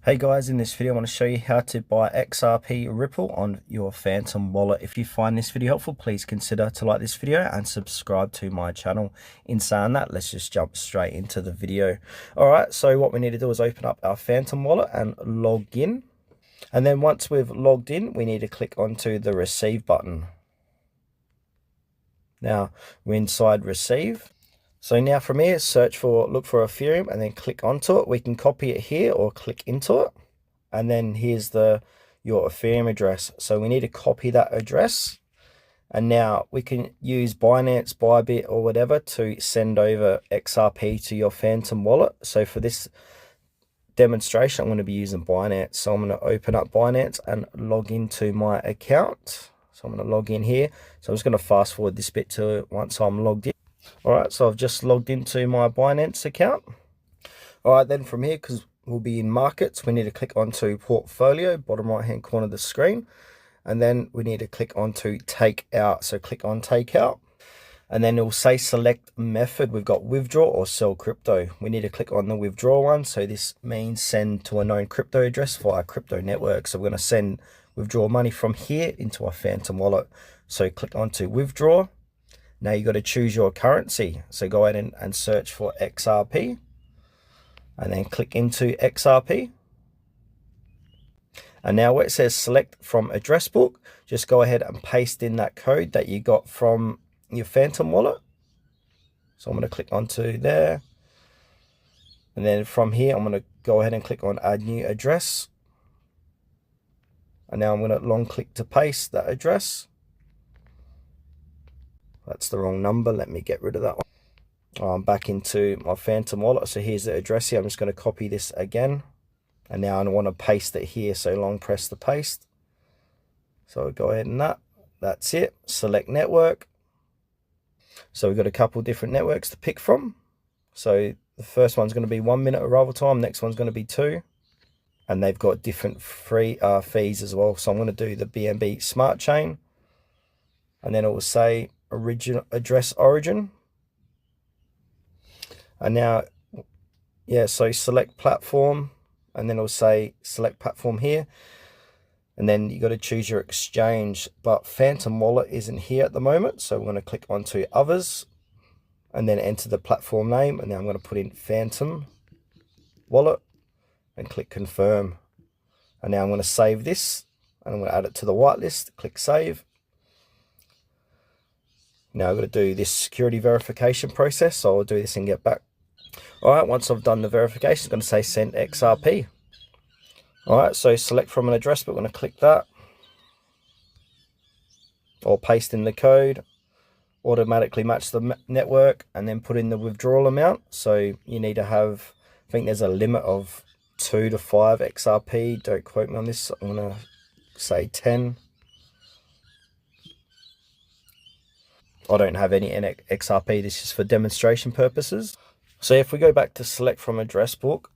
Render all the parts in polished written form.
Hey guys, in this video I want to show you how to buy XRP Ripple on your Phantom wallet. If you find this video helpful, please consider to like this video and subscribe to my channel. In saying that, let's just jump straight into the video. Alright, so what we need to do is open up our Phantom wallet and log in. And then once we've logged in, we need to click onto the receive button. Now we're inside receive. So now from here, look for Ethereum and then click onto it. We can copy it here or click into it. And then here's your Ethereum address. So we need to copy that address. And now we can use Binance, Bybit or whatever to send over XRP to your Phantom wallet. So for this demonstration, I'm going to be using Binance. So I'm going to open up Binance and log into my account. So I'm going to log in here. So I'm just going to fast forward this bit to once I'm logged in. Alright, so I've just logged into my Binance account. Alright, then from here, because we'll be in markets, we need to click onto portfolio, bottom right hand corner of the screen. And then we need to click onto take out. So click on take out. And then it will say select method. We've got withdraw or sell crypto. We need to click on the withdraw one. So this means send to a known crypto address via crypto network. So we're going to withdraw money from here into our Phantom wallet. So click onto withdraw. Now you got to choose your currency. So go ahead and search for XRP and then click into XRP. And now where it says select from address book, just go ahead and paste in that code that you got from your Phantom wallet. So I'm going to click onto there. And then from here, I'm going to go ahead and click on add new address. And now I'm going to long click to paste that address. That's the wrong number. Let me get rid of that one. I'm back into my Phantom wallet. So here's the address here. I'm just going to copy this again. And now I want to paste it here. So long press the paste. So go ahead and that's it. Select network. So we've got a couple different networks to pick from. So the first one's going to be 1 minute arrival time. Next one's going to be 2. And they've got different free fees as well. So I'm going to do the BNB Smart Chain. And then it will say original address origin. And now, yeah, so select platform. And then it'll say select platform here. And then you got to choose your exchange. But Phantom wallet isn't here at the moment. So we're going to click onto others. And then enter the platform name. And then I'm going to put in Phantom wallet. And click confirm. And now I'm going to save this. And I'm going to add it to the whitelist. Click save. Now I've got to do this security verification process. So I'll do this and get back. Alright, once I've done the verification, it's going to say send XRP. Alright, so select from an address, but we're going to click that. Or paste in the code. Automatically match the network and then put in the withdrawal amount. So you need to have, I think there's a limit of 2 to 5 XRP. Don't quote me on this. I'm going to say 10. I don't have any XRP. This is for demonstration purposes. So if we go back to select from address book,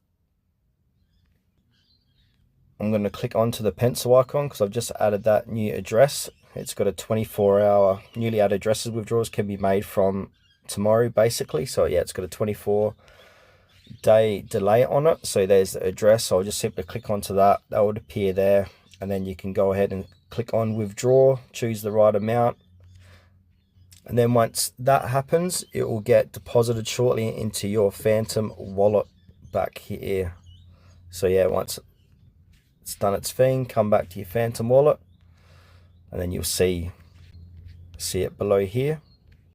I'm going to click onto the pencil icon because I've just added that new address. It's got a 24-hour newly added addresses withdrawals can be made from tomorrow basically. So yeah, it's got a 24-day delay on it. So there's the address. So I'll just simply click onto that. That would appear there. And then you can go ahead and click on withdraw, choose the right amount. And then once that happens, it will get deposited shortly into your Phantom wallet back here. So yeah, once it's done its thing, come back to your Phantom wallet. And then you'll see it below here.